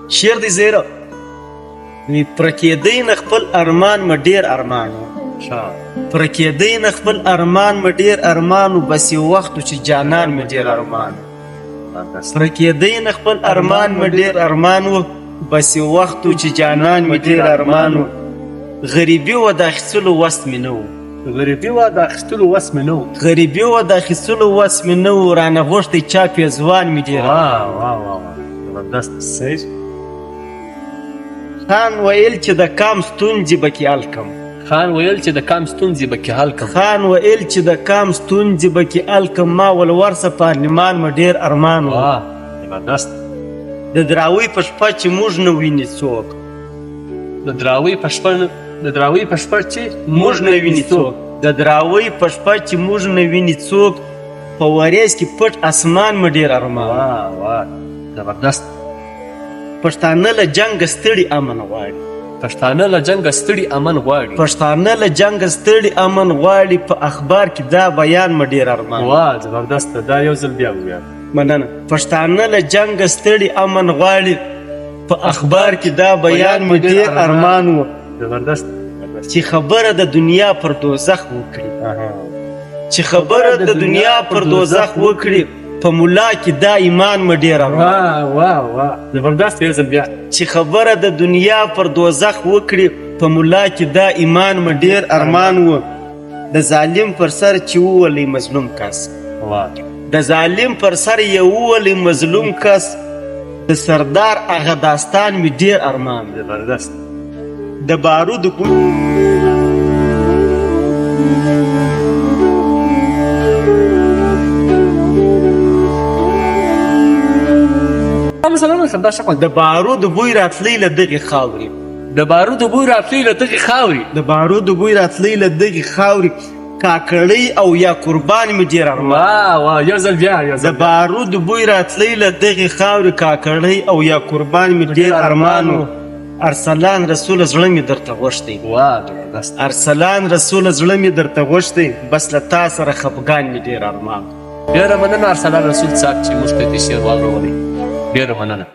شعر دی زیره وی پرکېدی نه خپل ارمان مې ډېر ارمان و پرکېدی نه خپل ارمان مې ډېر ارمان و بس یو وخت و چې جانان مې ډېر ارمان و پرکېدی نه خپل ارمان مې ډېر ارمان و بس یو وخت و چې جانان مې ډېر ارمان و غریبي وه د اخیستلو وس مې نه و غریبي وه د اخیستلو وس مې نه و رانه غوښتی چا پېزوان مې ډېر خان ویل چې د کام ستونزې به کې حل کم خان ویل چې د کام ستونزې به کې حل کم ما ول ورسه پارلمان مې ډېر ارمان و د دراوۍ په شپه چې موږ نه ویني څوک د دراوۍ په شپه چې موږ نه ویني څوک په وریځ کې پټ اسمان مې ډېر ارمان زبردست پښتانه له جنګ ستړي امن غواړي په اخبار کې دا بیان مې ډېر ارمان زبردست دا یو ځل بیا ووایه مننه پښتانه له جنګ ستړي امن غواړي په اخبار کې دا بیان مې ډېر ارمان و زبردست چې خبره د دنیا پر دوزخ وکړي په ملا کې دا ایمان مې ډېر ارمان زبردست یو ځل بیا چې خبره د دنیا پر دوزخ وکړي په ملا کې دا ایمان مې ډېر ارمان و د ظالم پر سر چې وولي مظلوم کس د سردار هغه داستان مې ډېر ارمان زبردست د بارودو د بارودو بوی راتلی له دغې خاورې کاکړۍ او یا قربان مې ډېر ارمان یو ځل بیا د بارودو بوی راتلی له دغې خاورې کاکړۍ او یا قربان مې ډېر ارمان و ارسلان رسول زړه مې درته غوښتی بس له تا سره خفګان مې ډېر ارمان ډېره مننه ارسلان رسول صاحب چې موږ ته دې شعر واورولئ ډېره مننه